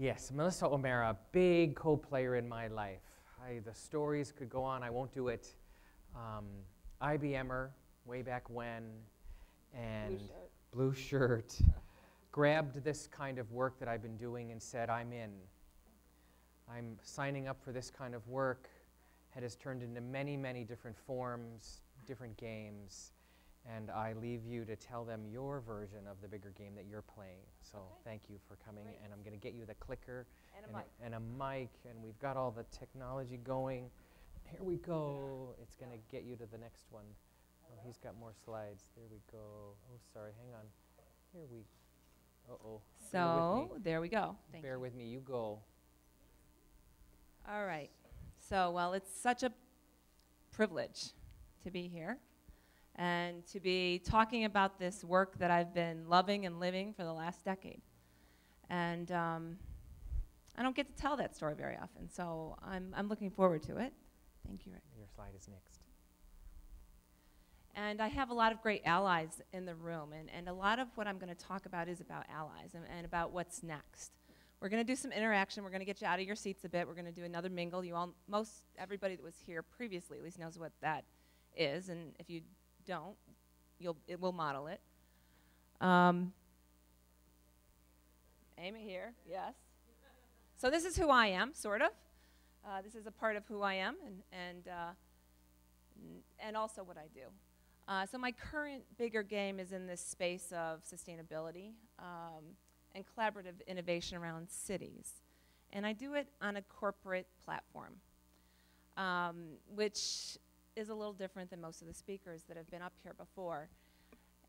Yes, Melissa O'Mara, big co-player in my life. The stories could go on, I won't do it. IBMer, way back when, and blue shirt, grabbed this kind of work that I've been doing and said, I'm in. I'm signing up for this kind of work. It has turned into many, many different forms, different games, and I leave you to tell them your version of the bigger game that you're playing. So thank you for coming, and I'm going to get you the clicker and a mic, and we've got all the technology going. Here we go. It's going to get you to the next one. Oh, he's got more slides. There we go. Oh, sorry, hang on. Here we, uh-oh. So there we go. Bear with me, you go. All right. So, well, it's such a privilege to be here and to be talking about this work that I've been loving and living for the last decade. And I don't get to tell that story very often, so I'm looking forward to it. Thank you, Rick. Your slide is next. And I have a lot of great allies in the room, and a lot of what I'm going to talk about is about allies and about what's next. We're going to do some interaction. We're going to get you out of your seats a bit. We're going to do another mingle. You all, everybody that was here previously at least knows what that is, and if you don't, we'll model it. Amy here, yes. So this is who I am, sort of. This is a part of who I am, and also what I do. So my current bigger game is in this space of sustainability and collaborative innovation around cities. And I do it on a corporate platform, which is a little different than most of the speakers that have been up here before.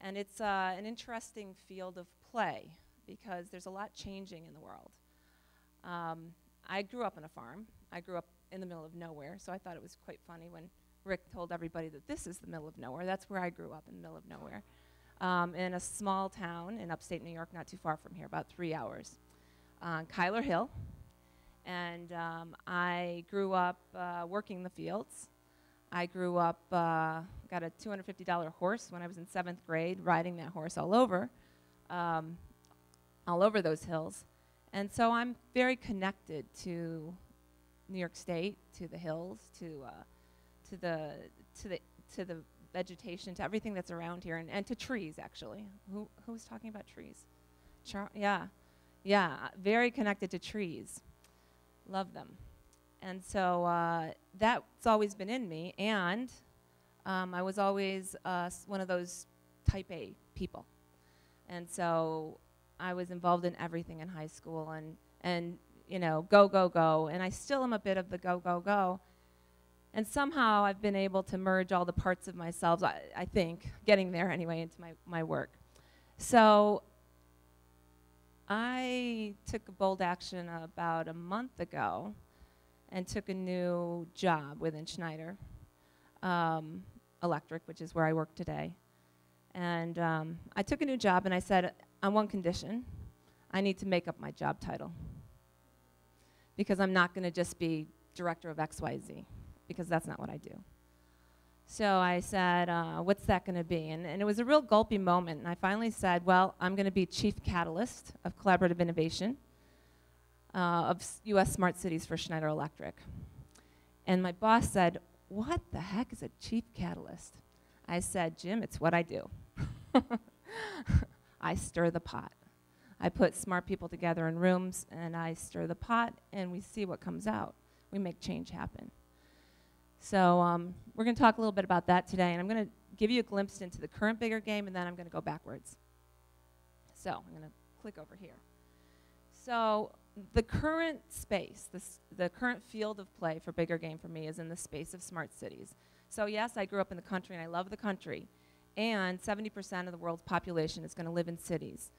And it's an interesting field of play because there's a lot changing in the world. I grew up on a farm. I grew up in the middle of nowhere, so I thought it was quite funny when Rick told everybody that this is the middle of nowhere. That's where I grew up, in the middle of nowhere. In a small town in upstate New York, not too far from here, about 3 hours, on Cuyler Hill. And I grew up working the fields. I grew up, got a $250 horse when I was in 7th grade, riding that horse all over those hills. And so I'm very connected to New York State, to the hills, to the vegetation, to everything that's around here, and to trees, actually. Who was talking about trees? Yeah, very connected to trees. Love them. And so that's always been in me, and I was always one of those type A people. And so I was involved in everything in high school, and you know, go, go, go, and I still am a bit of the go, go, go. And somehow I've been able to merge all the parts of myself, I think, getting there anyway, into my work. So I took a bold action about a month ago and took a new job within Schneider Electric, which is where I work today. And I took a new job and I said, on one condition, I need to make up my job title. Because I'm not going to just be director of XYZ, because that's not what I do. So I said, what's that going to be? And it was a real gulpy moment, and I finally said, well, I'm going to be Chief Catalyst of Collaborative Innovation of U.S. Smart Cities for Schneider Electric. And my boss said, what the heck is a Chief Catalyst? I said, Jim, it's what I do. I stir the pot. I put smart people together in rooms, and I stir the pot, and we see what comes out. We make change happen. So we're going to talk a little bit about that today, and I'm going to give you a glimpse into the current bigger game, and then I'm going to go backwards. So I'm going to click over here. So the current space, the current field of play for bigger game for me is in the space of smart cities. So yes, I grew up in the country, and I love the country, and 70% of the world's population is going to live in cities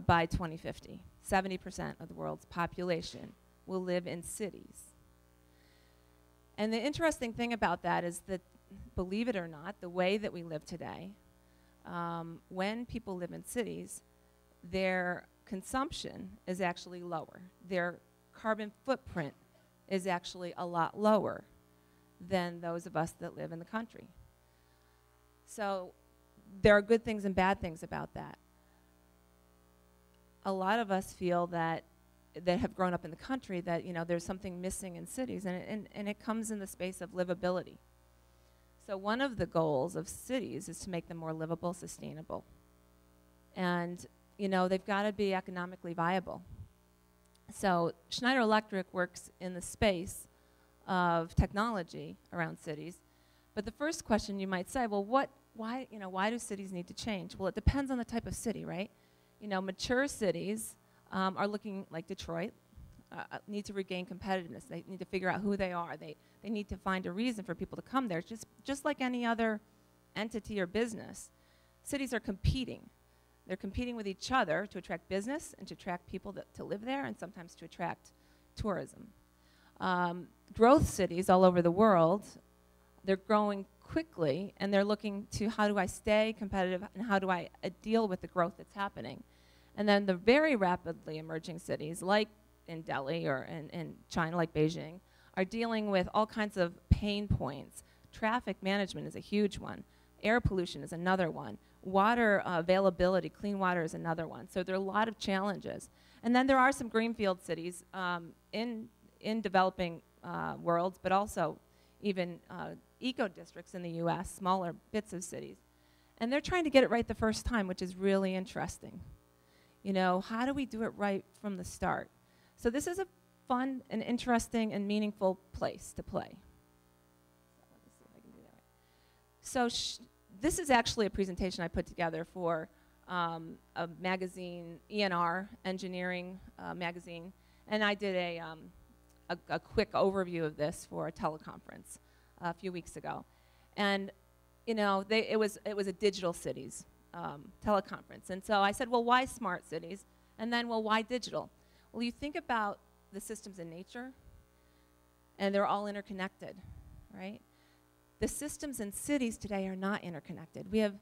by 2050. 70% of the world's population will live in cities. And the interesting thing about that is that, believe it or not, the way that we live today, when people live in cities, their consumption is actually lower. Their carbon footprint is actually a lot lower than those of us that live in the country. So there are good things and bad things about that. A lot of us feel that that have grown up in the country that, you know, there's something missing in cities, and it comes in the space of livability. So one of the goals of cities is to make them more livable, sustainable. And, you know, they've got to be economically viable. So Schneider Electric works in the space of technology around cities. But the first question you might say, well, why do cities need to change? Well, it depends on the type of city, right? You know, mature cities are looking like Detroit, need to regain competitiveness. They need to figure out who they are. They need to find a reason for people to come there. Just like any other entity or business, cities are competing. They're competing with each other to attract business and to attract people to live there, and sometimes to attract tourism. Growth cities all over the world, they're growing quickly, and they're looking to how do I stay competitive and how do I deal with the growth that's happening. And then the very rapidly emerging cities, like in Delhi or in China, like Beijing, are dealing with all kinds of pain points. Traffic management is a huge one. Air pollution is another one. Water availability, clean water is another one. So there are a lot of challenges. And then there are some greenfield cities in developing worlds, but also even eco-districts in the US, smaller bits of cities. And they're trying to get it right the first time, which is really interesting. You know, how do we do it right from the start? So this is a fun and interesting and meaningful place to play. So let me see if I can do that right. So this is actually a presentation I put together for a magazine, ENR, engineering magazine. And I did a quick overview of this for a teleconference a few weeks ago. And, you know, it was a digital cities teleconference. And so I said, well, why smart cities? And then, well, why digital? Well, you think about the systems in nature, and they're all interconnected, right? The systems in cities today are not interconnected. We have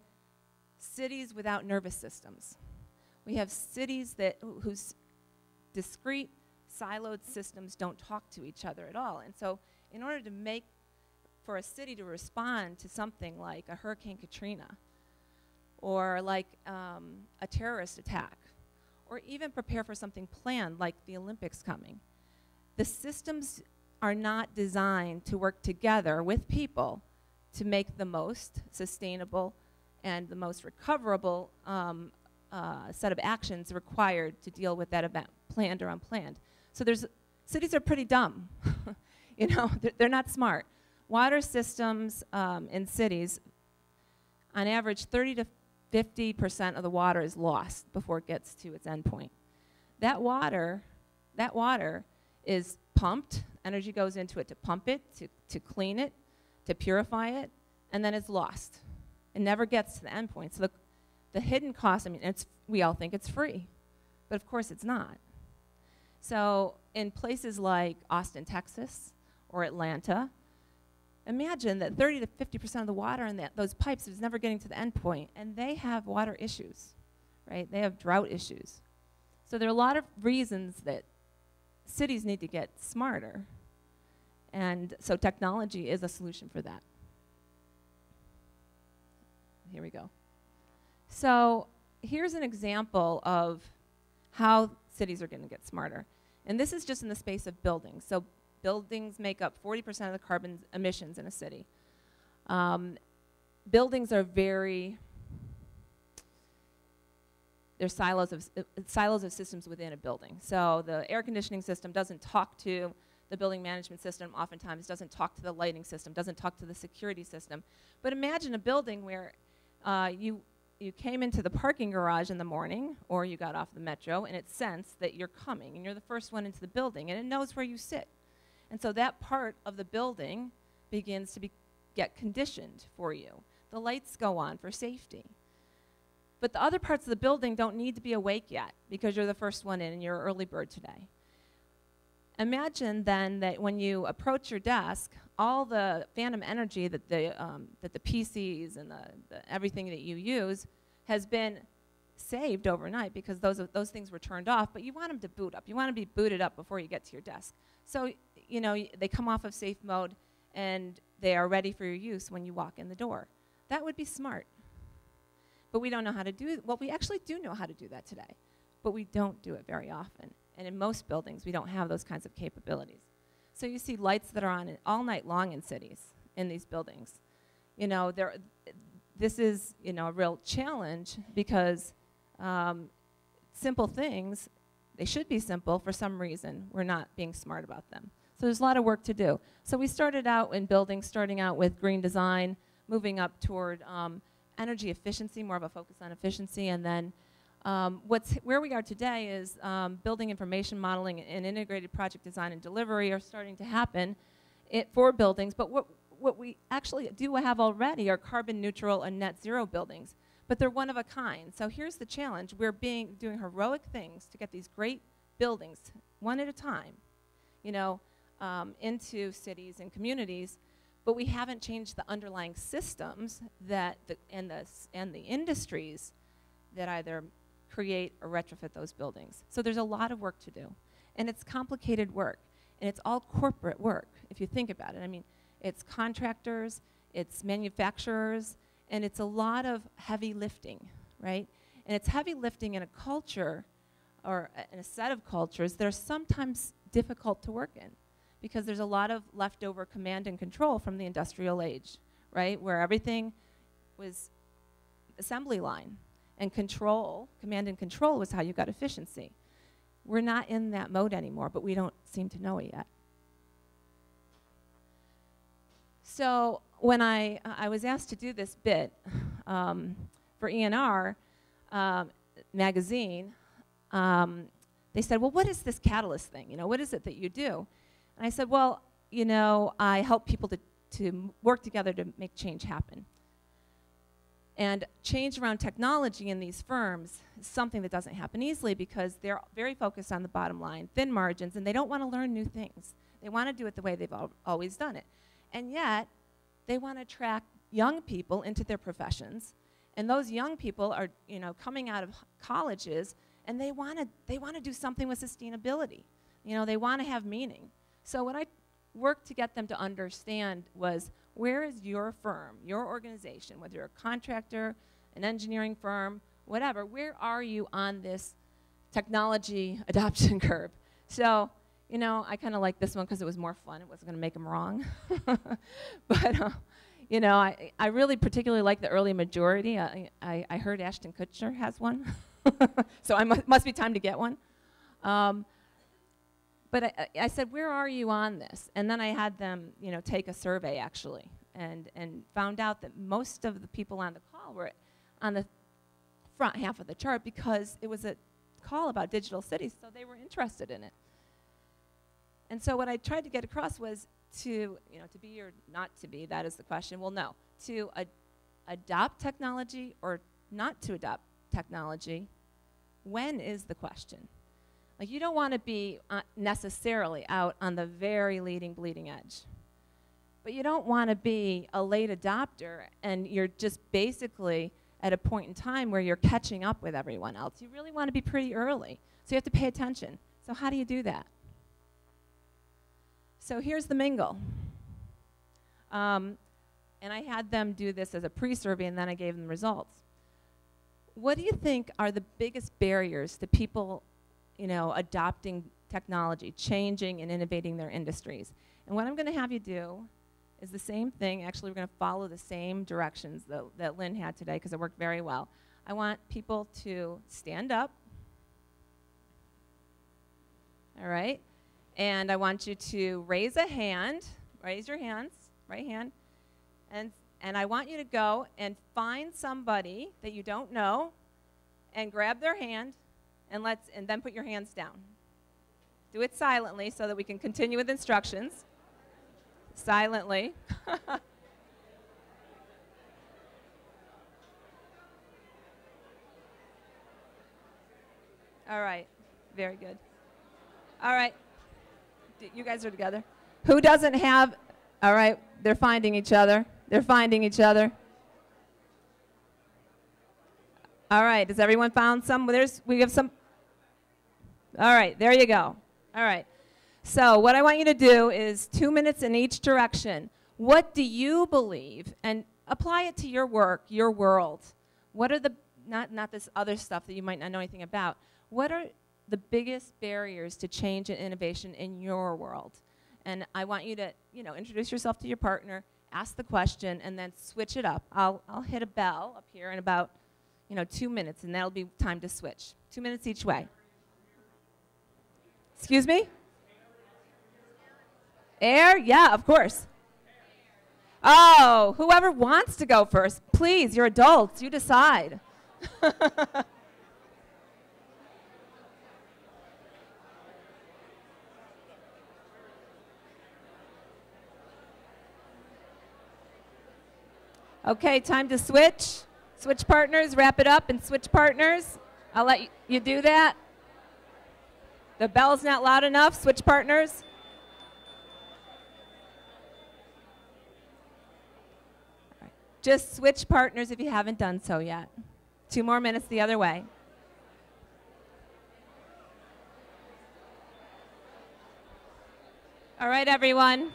cities without nervous systems. We have cities whose discrete, siloed systems don't talk to each other at all. And so in order to make, for a city to respond to something like a Hurricane Katrina, or like a terrorist attack, or even prepare for something planned like the Olympics coming, the systems are not designed to work together with people to make the most sustainable and the most recoverable set of actions required to deal with that event, planned or unplanned. So cities are pretty dumb. You know, they're not smart. Water systems in cities, on average, 30 to 50% of the water is lost before it gets to its endpoint. That water is pumped. Energy goes into it to pump it, to clean it, to purify it, and then it's lost. It never gets to the endpoint. So the hidden cost, I mean, we all think it's free, but of course it's not. So in places like Austin, Texas, or Atlanta, imagine that 30 to 50% of the water in those pipes is never getting to the endpoint, and they have water issues, right? They have drought issues. So there are a lot of reasons that cities need to get smarter, and so technology is a solution for that. Here we go. So here's an example of how cities are going to get smarter. And this is just in the space of buildings. So buildings make up 40% of the carbon emissions in a city. Buildings are they're silos of systems within a building. So the air conditioning system doesn't talk to the building management system, oftentimes doesn't talk to the lighting system, doesn't talk to the security system. But imagine a building where you came into the parking garage in the morning, or you got off the metro, and it sensed that you're coming, and you're the first one into the building, and it knows where you sit. And so that part of the building begins to get conditioned for you. The lights go on for safety. But the other parts of the building don't need to be awake yet, because you're the first one in and you're an early bird today. Imagine then that when you approach your desk, all the phantom energy that the PCs and everything that you use has been saved overnight, because those things were turned off, but you want them to boot up. You want to be booted up before you get to your desk. So, you know, they come off of safe mode and they are ready for your use when you walk in the door. That would be smart. But we don't know how to do it. Well, we actually do know how to do that today, but we don't do it very often. And in most buildings, we don't have those kinds of capabilities. So you see lights that are on all night long in cities, in these buildings. You know, this is, you know, a real challenge because simple things, they should be simple. For some reason, we're not being smart about them. So there's a lot of work to do. So we started out in buildings, starting out with green design, moving up toward energy efficiency, more of a focus on efficiency, and then where we are today is building information modeling and integrated project design and delivery are starting to happen for buildings. But what we actually do have already are carbon neutral and net zero buildings, but they're one of a kind. So here's the challenge. We're doing heroic things to get these great buildings, one at a time, you know, into cities and communities, but we haven't changed the underlying systems that and the industries that either create or retrofit those buildings. So there's a lot of work to do, and it's complicated work, and it's all corporate work if you think about it. I mean, it's contractors, it's manufacturers, and it's a lot of heavy lifting, right? And it's heavy lifting in a culture or in a set of cultures that are sometimes difficult to work in because there's a lot of leftover command and control from the industrial age, right? Where everything was assembly line and control, command and control was how you got efficiency. We're not in that mode anymore, but we don't seem to know it yet. So when I was asked to do this bit for ENR magazine, they said, well, what is this catalyst thing? You know, what is it that you do? And I said, well, you know, I help people to work together to make change happen. And change around technology in these firms is something that doesn't happen easily because they're very focused on the bottom line, thin margins, and they don't want to learn new things. They want to do it the way they've always done it. And yet, they want to attract young people into their professions. And those young people are, you know, coming out of colleges, and they want to do something with sustainability. You know, they want to have meaning. So what I worked to get them to understand was, where is your firm, your organization, whether you're a contractor, an engineering firm, whatever, where are you on this technology adoption curve? So, you know, I kind of like this one because it was more fun. It wasn't going to make them wrong. But, you know, I really particularly like the early majority. I heard Ashton Kutcher has one. So I must be time to get one. But I said, where are you on this? And then I had them, you know, take a survey, actually, and found out that most of the people on the call were on the front half of the chart because it was a call about digital cities, so they were interested in it. And so what I tried to get across was to, you know, to be or not to be, that is the question. Well, no, to adopt technology or not to adopt technology, when is the question? Like, you don't want to be necessarily out on the very leading, bleeding edge. But you don't want to be a late adopter and you're just basically at a point in time where you're catching up with everyone else. You really want to be pretty early. So you have to pay attention. So how do you do that? So here's the mingle. And I had them do this as a pre-survey, and then I gave them results. What do you think are the biggest barriers to people, you know, adopting technology, changing and innovating their industries? And what I'm going to have you do is the same thing. Actually, we're going to follow the same directions that Lynn had today because it worked very well. I want people to stand up. All right. And I want you to raise a hand. Raise your hands, right hand. And I want you to go and find somebody that you don't know and grab their hand and then put your hands down. Do it silently so that we can continue with instructions. Silently. All right. Very good. All right. You guys are together. Who doesn't have, all right, they're finding each other. They're finding each other. All right, has everyone found some? We have some. All right, there you go. All right. So what I want you to do is 2 minutes in each direction. What do you believe? And apply it to your work, your world. What are the, not this other stuff that you might not know anything about. What are the biggest barriers to change and innovation in your world. And I want you to, introduce yourself to your partner, ask the question, and then switch it up. I'll hit a bell up here in about, 2 minutes, and that'll be time to switch. 2 minutes each way. Excuse me? Air? Yeah, of course. Oh, whoever wants to go first, please, you're adults, you decide. Okay, time to switch. Switch partners, wrap it up and switch partners. I'll let you do that. The bell's not loud enough, switch partners. All right. Just switch partners if you haven't done so yet. 2 more minutes the other way. All right, everyone.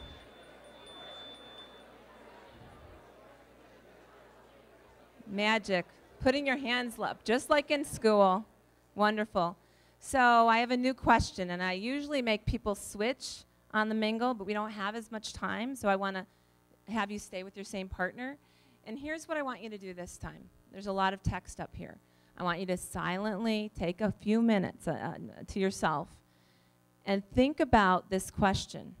Magic. Putting your hands up, just like in school. Wonderful. So I have a new question, and I usually make people switch on the mingle, but we don't have as much time, so I want to have you stay with your same partner. And here's what I want you to do this time. There's a lot of text up here. I want you to silently take a few minutes to yourself and think about this question.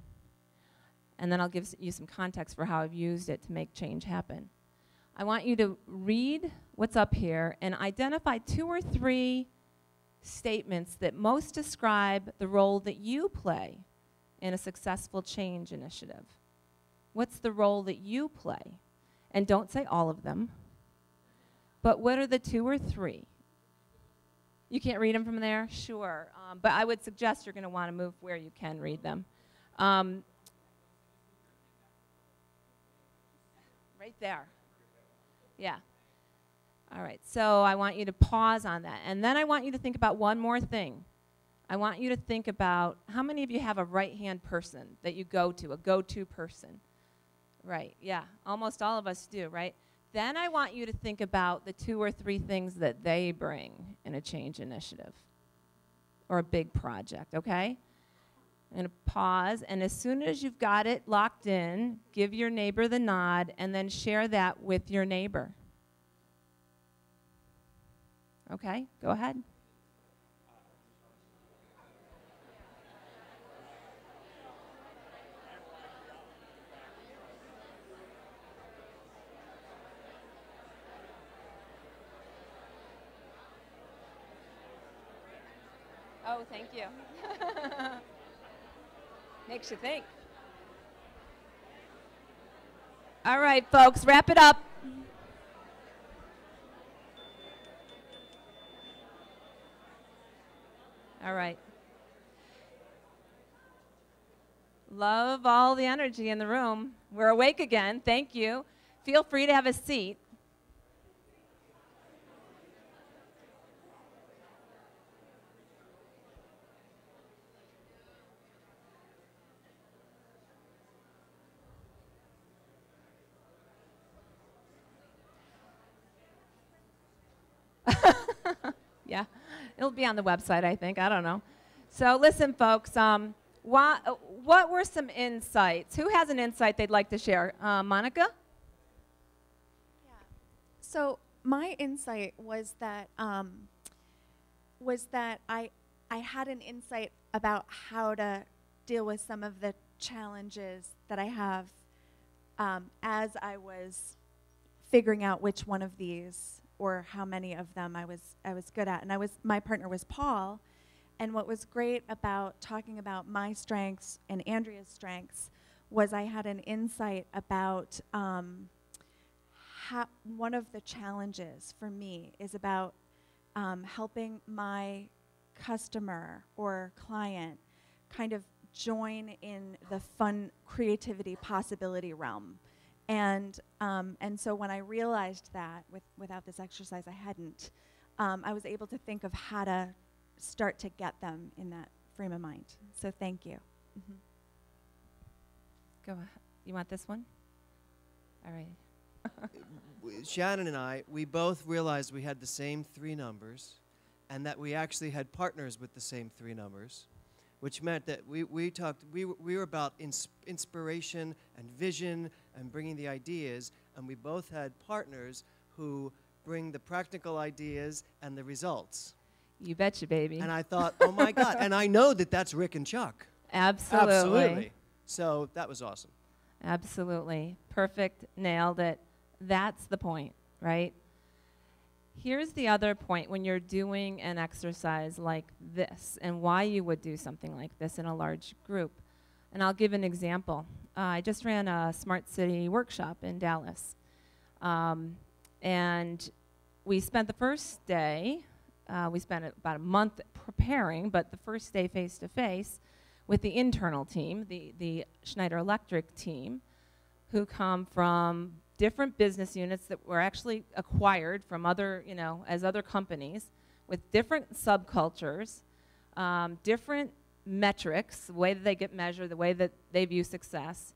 And then I'll give you some context for how I've used it to make change happen. I want you to read what's up here and identify 2 or 3 statements that most describe the role that you play in a successful change initiative. What's the role that you play? And don't say all of them, but what are the 2 or 3? You can't read them from there? Sure. But I would suggest you're going to want to move where you can read them. Right there. Yeah. All right, so I want you to pause on that. And then I want you to think about one more thing. I want you to think about how many of you have a right-hand person that you go to, a go-to person? Right, yeah, almost all of us do, right? Then I want you to think about the 2 or 3 things that they bring in a change initiative or a big project, okay? I'm going to pause, and as soon as you've got it locked in, give your neighbor the nod, and then share that with your neighbor. Okay, go ahead. Oh, thank you. Makes you think. All right, folks, wrap it up. All right. Love all the energy in the room. We're awake again. Thank you. Feel free to have a seat. Yeah, it'll be on the website, I think. I don't know. So listen, folks, what were some insights? Who has an insight they'd like to share? Monica? Yeah. So my insight was that I had an insight about how to deal with some of the challenges that I have as I was figuring out which one of these or how many of them I was good at. And my partner was Paul. And what was great about talking about my strengths and Andrea's strengths was I had an insight about how one of the challenges for me is about helping my customer or client kind of join in the fun, creativity, possibility realm. And so when I realized that, without this exercise I hadn't, I was able to think of how to start to get them in that frame of mind. So thank you. Mm-hmm. Go ahead. You want this one? All right. Shannon and I, we both realized we had the same 3 numbers, and that we actually had partners with the same 3 numbers, which meant that we were about inspiration and vision and bringing the ideas, and we both had partners who bring the practical ideas and the results. You betcha, baby. And I thought, oh my God, and I know that that's Rick and Chuck. Absolutely. Absolutely. So that was awesome. Absolutely. Perfect. Nailed it. That's the point, right? Here's the other point when you're doing an exercise like this and why you would do something like this in a large group. And I'll give an example. I just ran a Smart City workshop in Dallas. And we spent the first day, we spent about a month preparing, but the first day face-to-face with the internal team, the Schneider Electric team, who come from different business units that were actually acquired from other, as other companies, with different subcultures, different metrics, the way that they get measured, the way that they view success.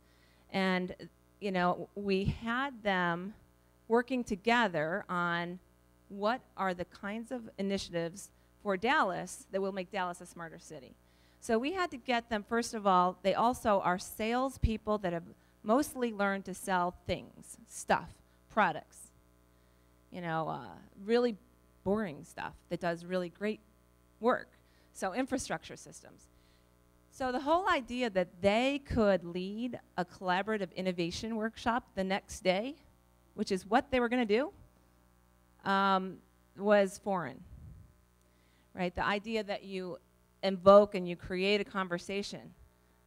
And, we had them working together on what are the kinds of initiatives for Dallas that will make Dallas a smarter city. So we had to get them, first of all, they also are salespeople that have mostly learned to sell things, stuff, products, really boring stuff that does really great work. So infrastructure systems. So the whole idea that they could lead a collaborative innovation workshop the next day, which is what they were going to do, was foreign, right? The idea that you invoke and you create a conversation,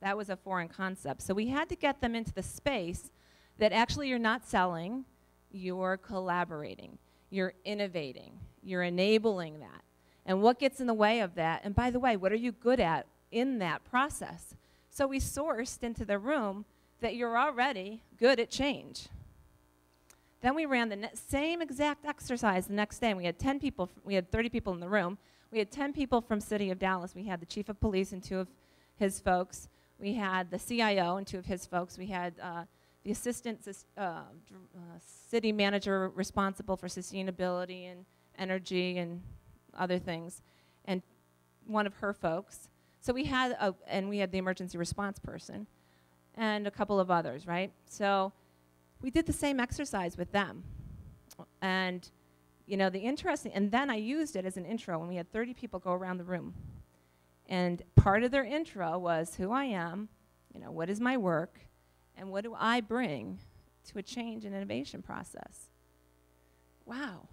that was a foreign concept. So we had to get them into the space that actually you're not selling, you're collaborating, you're innovating, you're enabling that. And what gets in the way of that? And by the way, what are you good at in that process? So we sourced into the room that you're already good at change. Then we ran the same exact exercise the next day, and we had 10 people, we had 30 people in the room. We had 10 people from City of Dallas. We had the chief of police and 2 of his folks. We had the CIO and 2 of his folks. We had the assistant city manager responsible for sustainability and energy and other things, and 1 of her folks. So we had, and we had the emergency response person, and a couple of others, right? So we did the same exercise with them. And, the interesting, and then I used it as an intro when we had 30 people go around the room. And part of their intro was who I am, what is my work, and what do I bring to a change and innovation process. Wow.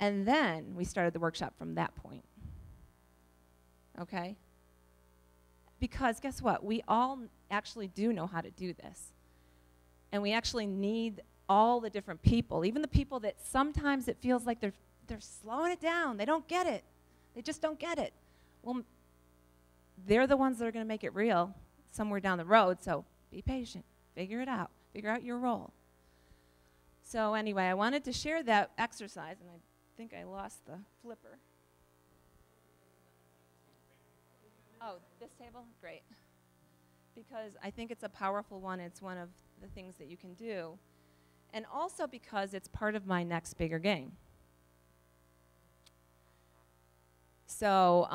And then we started the workshop from that point. Okay? Because guess what? We all actually do know how to do this. And we actually need all the different people, even the people that sometimes it feels like they're slowing it down. They don't get it. They just don't get it. Well, they're the ones that are going to make it real somewhere down the road, so be patient. Figure it out. Figure out your role. So anyway, I wanted to share that exercise, and I think I lost the flipper. Oh, this table? Great. Because I think it's a powerful one. It's one of the things that you can do. And also because it's part of my next bigger game. So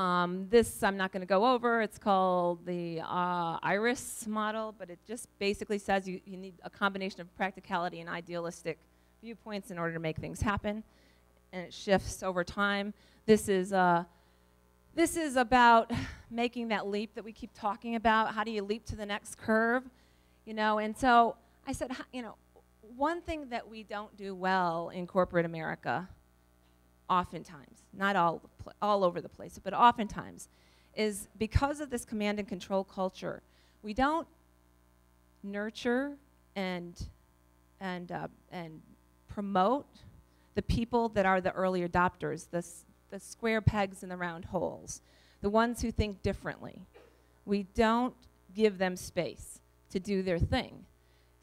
this I'm not going to go over. It's called the IRIS model, but it just basically says you need a combination of practicality and idealistic viewpoints in order to make things happen. And it shifts over time. This is about making that leap that we keep talking about. How do you leap to the next curve? And so I said, one thing that we don't do well in corporate America, oftentimes, not all over the place, but oftentimes, is because of this command and control culture, we don't nurture and promote the people that are the early adopters, the square pegs in the round holes, the ones who think differently. We don't give them space to do their thing.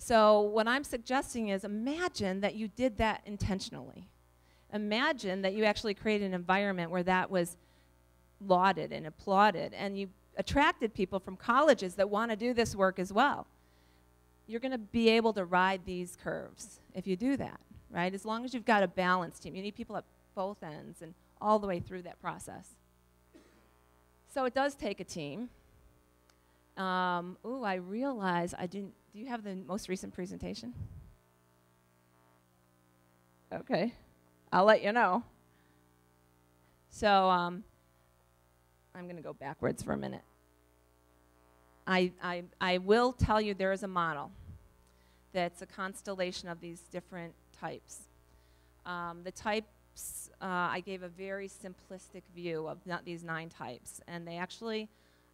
So what I'm suggesting is imagine that you did that intentionally. Imagine that you actually created an environment where that was lauded and applauded, and you attracted people from colleges that want to do this work as well. You're going to be able to ride these curves if you do that, right? As long as you've got a balanced team. You need people at both ends and all the way through that process. So it does take a team. Ooh, I realize I didn't, do you have the most recent presentation? Okay, I'll let you know. So I'm going to go backwards for a minute. I will tell you there is a model that's a constellation of these different types. The types, I gave a very simplistic view of these 9 types, and they actually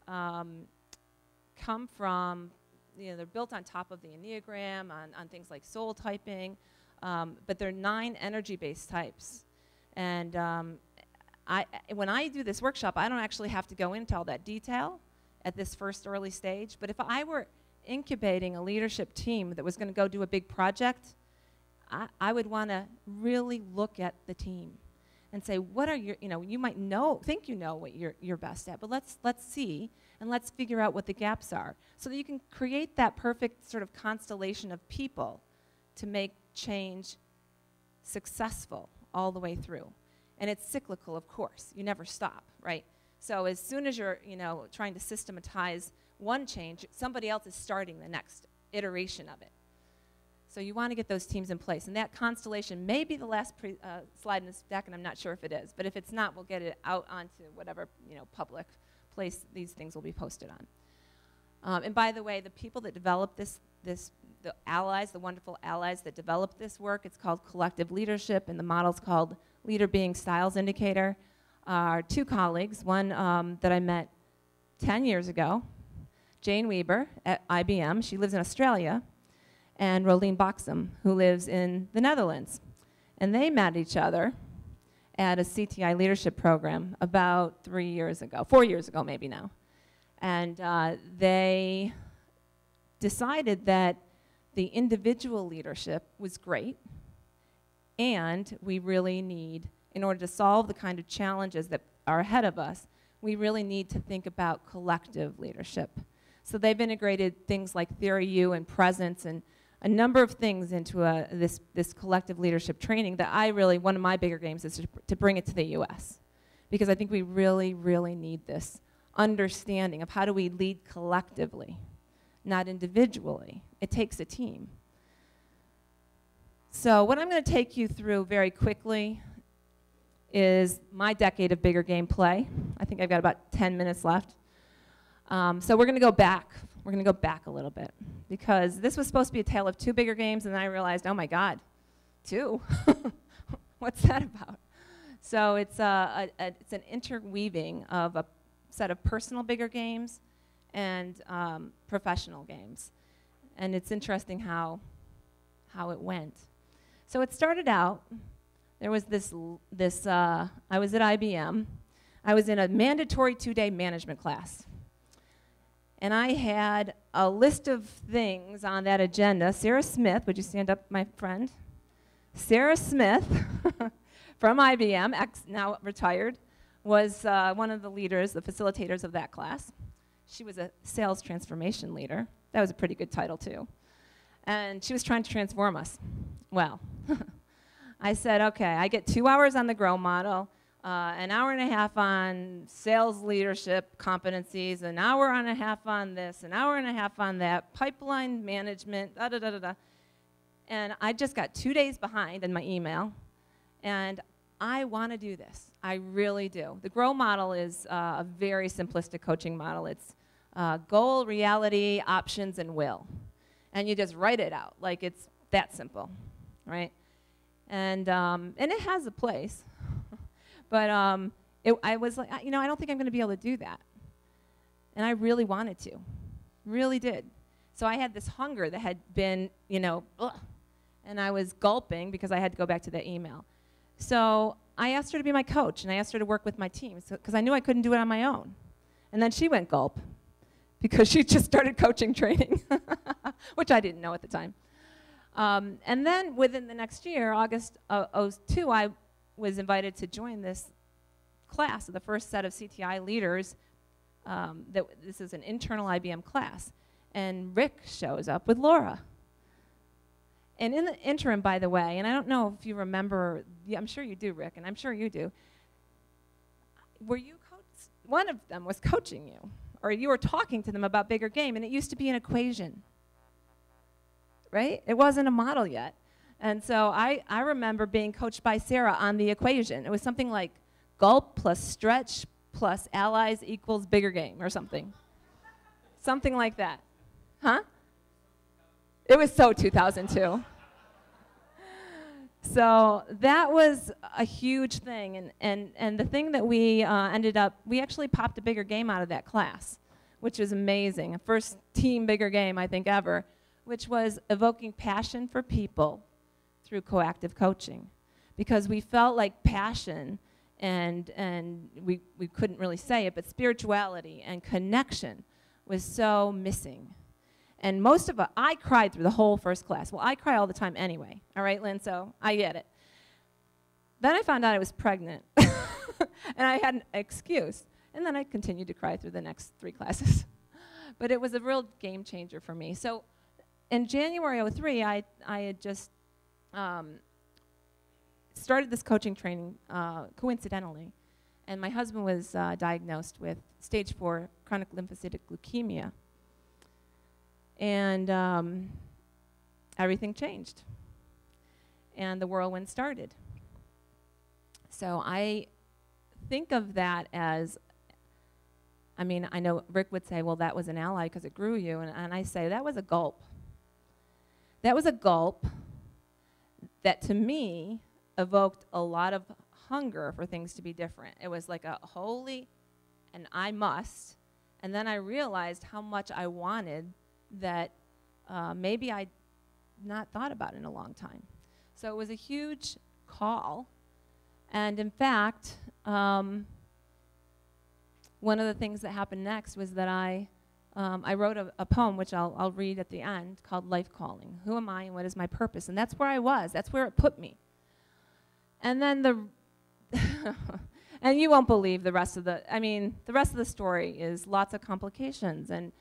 come from, they're built on top of the Enneagram, on things like soul typing, but they're 9 energy-based types. And when I do this workshop, I don't actually have to go into all that detail at this first early stage, but if I were incubating a leadership team that was going to go do a big project, I would want to really look at the team and say, what are your, you might think you know what you're best at, but let's see, and let's figure out what the gaps are, so that you can create that perfect sort of constellation of people to make change successful all the way through. And it's cyclical, of course. You never stop, right? So as soon as you're, trying to systematize one change, somebody else is starting the next iteration of it. So you want to get those teams in place. And that constellation may be the last slide in this deck, and I'm not sure if it is. But if it's not, we'll get it out onto whatever, public place these things will be posted on. And by the way, the people that developed the allies, the wonderful allies that developed this work, it's called Collective Leadership, and the model's called Leader Being Styles Indicator, are 2 colleagues, one that I met 10 years ago, Jane Weber at IBM, she lives in Australia, and Rolene Boxam, who lives in the Netherlands. And they met each other at a CTI leadership program about 4 years ago maybe now. And they decided that the individual leadership was great, and we really need, in order to solve the kind of challenges that are ahead of us, we really need to think about collective leadership. So they've integrated things like Theory U and Presence and a number of things into this collective leadership training that one of my bigger games is to bring it to the US. Because I think we really, really need this understanding of how do we lead collectively, not individually. It takes a team. So what I'm going to take you through very quickly is my decade of bigger game play. I think I've got about 10 minutes left. So we're going to go back. We're going to go back a little bit, because this was supposed to be a tale of 2 bigger games, and then I realized, oh my God, 2? What's that about? So it's an interweaving of a set of personal bigger games and professional games. And it's interesting how it went. So it started out, there was I was at IBM. I was in a mandatory 2-day management class. And I had a list of things on that agenda. Sarah Smith, would you stand up, my friend? Sarah Smith from IBM, now retired, was one of the leaders, the facilitators of that class. She was a sales transformation leader. That was a pretty good title, too. And she was trying to transform us. Well, I said, okay, I get 2 hours on the GROW model, an hour and a half on sales leadership competencies, an hour and a half on this, an hour and a half on that, pipeline management, da-da-da-da-da. And I just got 2 days behind in my email, and I want to do this. I really do. The GROW model is a very simplistic coaching model. It's goal, reality, options, and will. And you just write it out like it's that simple, right? And it has a place. But I was like, I don't think I'm going to be able to do that. And I really wanted to, really did. So I had this hunger that had been, ugh, and I was gulping because I had to go back to that email. So I asked her to be my coach, and I asked her to work with my team, because I knew I couldn't do it on my own. And then she went gulp, because she just started coaching training, which I didn't know at the time. And then within the next year, August of 2002, I was invited to join this class, the first set of CTI leaders. This is an internal IBM class. And Rick shows up with Laura. And in the interim, by the way, and I don't know if you remember, I'm sure you do, Rick, and I'm sure you do, were you one of them was coaching you, or you were talking to them about bigger game, and it used to be an equation, right? It wasn't a model yet. And so I remember being coached by Sarah on the equation. It was something like gulp plus stretch plus allies equals bigger game or something. Something like that. Huh? It was so 2002. So that was a huge thing, and the thing that we we actually popped a bigger game out of that class, which was amazing. A first team bigger game, I think, ever, which was evoking passion for people through coactive coaching. Because we felt like passion, and we couldn't really say it, but spirituality and connection was so missing. And most of I cried through the whole first class. Well, I cry all the time anyway. All right, Lynn, so I get it. Then I found out I was pregnant. And I had an excuse. And then I continued to cry through the next 3 classes. But it was a real game changer for me. So in January of '03, I had just started this coaching training coincidentally. And my husband was diagnosed with stage 4 chronic lymphocytic leukemia. And everything changed. And the whirlwind started. So I think of that as, I mean, I know Rick would say, well, that was an ally because it grew you. And I say, that was a gulp. That was a gulp that, to me, evoked a lot of hunger for things to be different. It was like a holy, and I must. And then I realized how much I wanted that maybe I'd not thought about in a long time. So it was a huge call. And in fact, one of the things that happened next was that I wrote a poem, which I'll read at the end, called Life Calling. Who am I and what is my purpose? And that's where I was. That's where it put me. And then and you won't believe the rest of the rest of the story is lots of complications and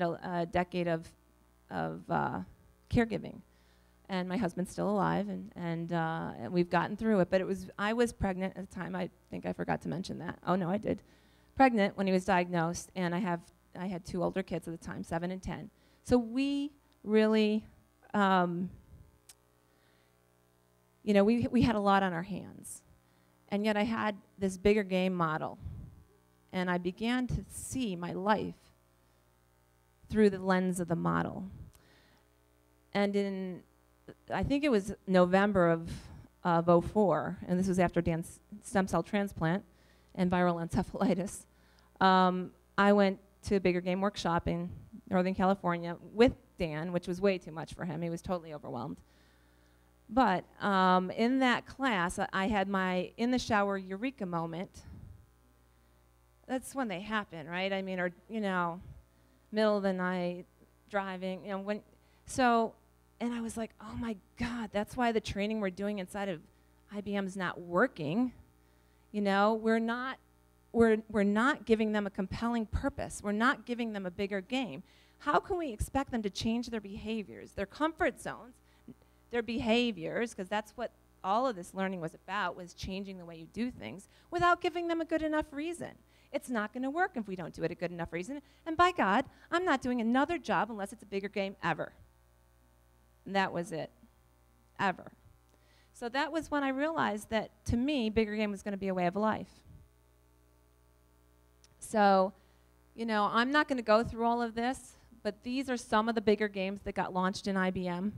a decade of caregiving. And my husband's still alive, and we've gotten through it. But I was pregnant at the time. I think I forgot to mention that. Oh, no, I did. Pregnant when he was diagnosed, and I had 2 older kids at the time, 7 and 10. So we really, we had a lot on our hands. And yet I had this bigger game model. And I began to see my life through the lens of the model. And I think it was November of '04, and this was after Dan's stem cell transplant and viral encephalitis. I went to a bigger game workshop in Northern California with Dan, which was way too much for him. He was totally overwhelmed. But in that class, I had my in the shower eureka moment. That's when they happen, right? I mean, or, middle of the night, driving, and I was like, oh my God, that's why the training we're doing inside of IBM is not working. We're not giving them a compelling purpose. We're not giving them a bigger game. How can we expect them to change their behaviors, their comfort zones, their behaviors, because that's what all of this learning was about, was changing the way you do things, without giving them a good enough reason. It's not going to work if we don't do it a good enough reason. And by God, I'm not doing another job unless it's a bigger game ever. And that was it. Ever. So that was when I realized that, to me, bigger game was going to be a way of life. So, I'm not going to go through all of this, but these are some of the bigger games that got launched in IBM.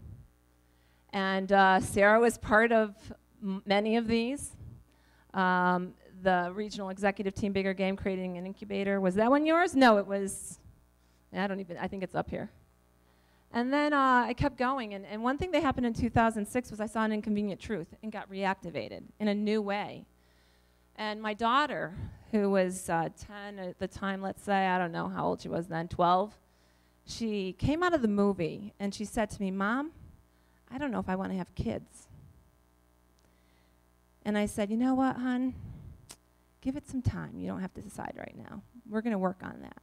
And Sarah was part of many of these. The regional executive team bigger game, creating an incubator. Was that one yours? No, it was, I think it's up here. And then I kept going, and one thing that happened in 2006 was I saw an inconvenient truth and got reactivated in a new way. And my daughter, who was 10 at the time, let's say, I don't know how old she was then, 12, she came out of the movie and she said to me, Mom, I don't know if I want to have kids. And I said, you know what, hon? Give it some time. You don't have to decide right now. We're going to work on that.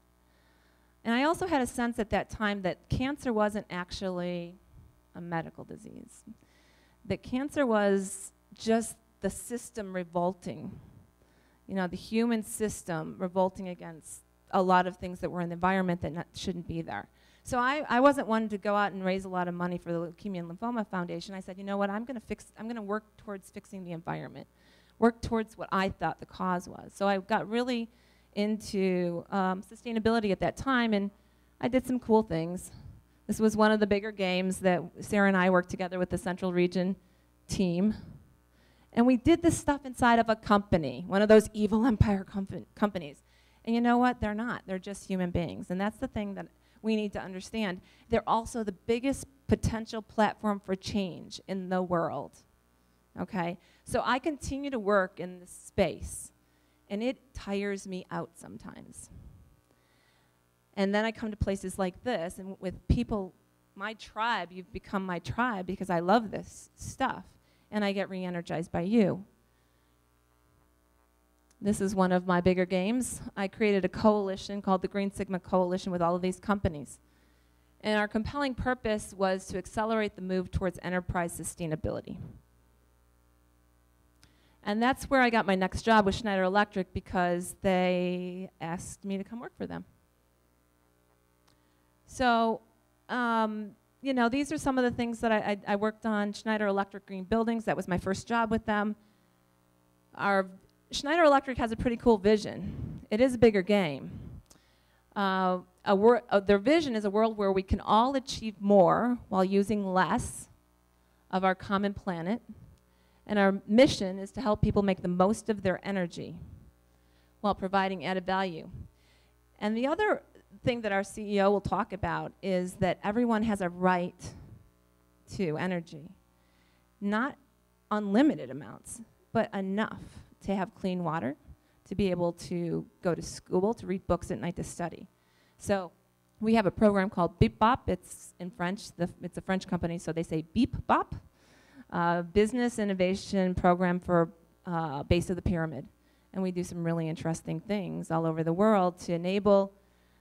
And I also had a sense at that time that cancer wasn't actually a medical disease. That cancer was just the system revolting. You know, the human system revolting against a lot of things that were in the environment that shouldn't be there. So I wasn't one to go out and raise a lot of money for the Leukemia and Lymphoma Foundation. I said, you know what, I'm gonna work towards fixing the environment, work towards what I thought the cause was. So I got really into sustainability at that time, and I did some cool things. This was one of the bigger games that Sarah and I worked together with the Central Region team. And we did this stuff inside of a company, one of those evil empire companies. And you know what? They're not. They're just human beings. And that's the thing that we need to understand. They're also the biggest potential platform for change in the world. Okay? So I continue to work in this space, and it tires me out sometimes. And then I come to places like this, and with people, my tribe, you've become my tribe because I love this stuff, and I get re-energized by you. This is one of my bigger games. I created a coalition called the Green Sigma Coalition with all of these companies. And our compelling purpose was to accelerate the move towards enterprise sustainability. And that's where I got my next job with Schneider Electric, because they asked me to come work for them. So, you know, these are some of the things that I worked on. Schneider Electric Green Buildings, that was my first job with them. Schneider Electric has a pretty cool vision. It is a bigger game. Their vision is a world where we can all achieve more while using less of our common planet. And our mission is to help people make the most of their energy while providing added value. And the other thing that our CEO will talk about is that everyone has a right to energy. Not unlimited amounts, but enough to have clean water, to be able to go to school, to read books at night, to study. So we have a program called Beep Bop. It's in French. It's a French company, so they say Beep Bop. Business innovation program for base of the pyramid. And we do some really interesting things all over the world to enable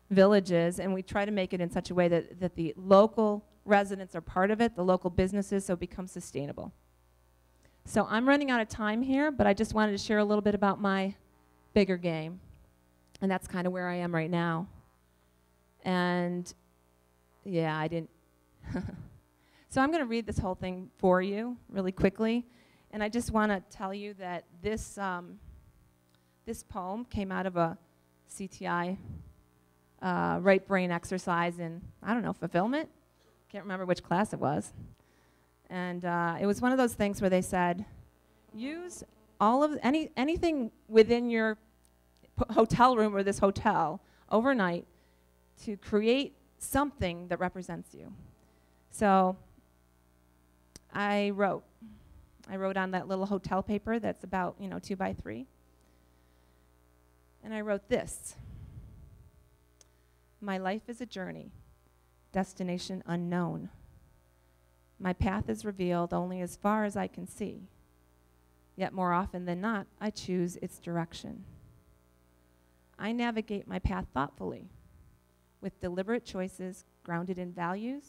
villages, and we try to make it in such a way that the local residents are part of it, the local businesses, so it becomes sustainable. So I'm running out of time here, but I just wanted to share a little bit about my bigger game. And that's kind of where I am right now. And yeah, I didn't. So I'm going to read this whole thing for you really quickly. And I just want to tell you that this, this poem came out of a CTI right brain exercise in, I don't know, fulfillment? Can't remember which class it was. And it was one of those things where they said, use all of anything within your hotel room or this hotel overnight to create something that represents you. So I wrote on that little hotel paper that's about, 2 by 3. And I wrote this: my life is a journey, destination unknown. My path is revealed only as far as I can see. Yet more often than not, I choose its direction. I navigate my path thoughtfully, with deliberate choices grounded in values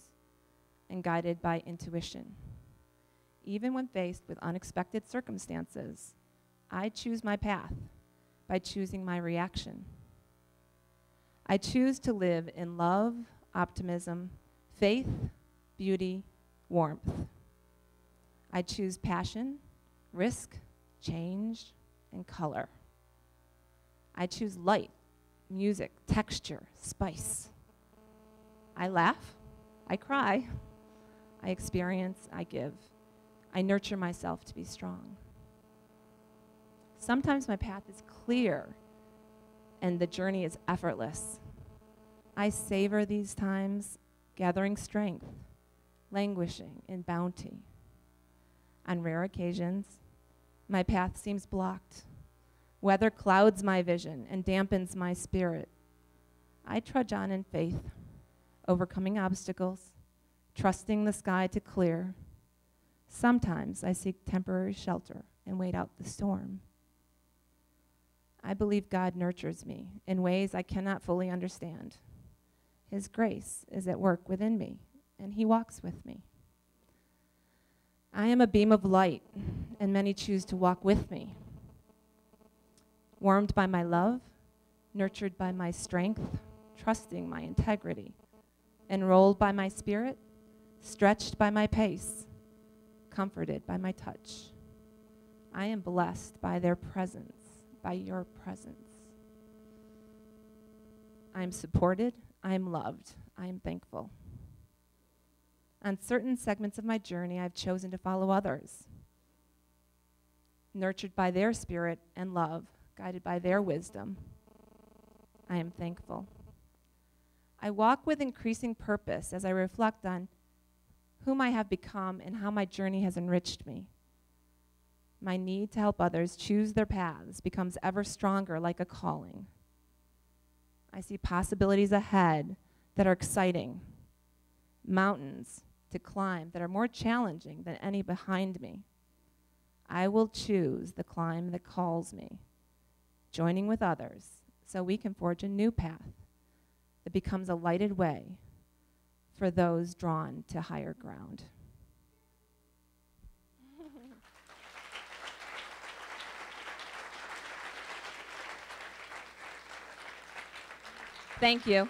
and guided by intuition. Even when faced with unexpected circumstances, I choose my path by choosing my reaction. I choose to live in love, optimism, faith, beauty, warmth. I choose passion, risk, change, and color. I choose light, music, texture, spice. I laugh, I cry, I experience, I give. I nurture myself to be strong. Sometimes my path is clear and the journey is effortless. I savor these times, gathering strength, languishing in bounty. On rare occasions, my path seems blocked. Weather clouds my vision and dampens my spirit. I trudge on in faith, overcoming obstacles, trusting the sky to clear. Sometimes I seek temporary shelter and wait out the storm. I believe God nurtures me in ways I cannot fully understand. His grace is at work within me, and he walks with me. I am a beam of light, and many choose to walk with me. warmed by my love, nurtured by my strength, trusting my integrity, enrolled by my spirit, stretched by my pace, comforted by my touch. I am blessed by their presence, by your presence. I am supported, I am loved, I am thankful. On certain segments of my journey, I've chosen to follow others, nurtured by their spirit and love, guided by their wisdom. I am thankful. I walk with increasing purpose as I reflect on whom I have become and how my journey has enriched me. My need to help others choose their paths becomes ever stronger, like a calling. I see possibilities ahead that are exciting, mountains to climb that are more challenging than any behind me. I will choose the climb that calls me, joining with others so we can forge a new path that becomes a lighted way for those drawn to higher ground. Thank you.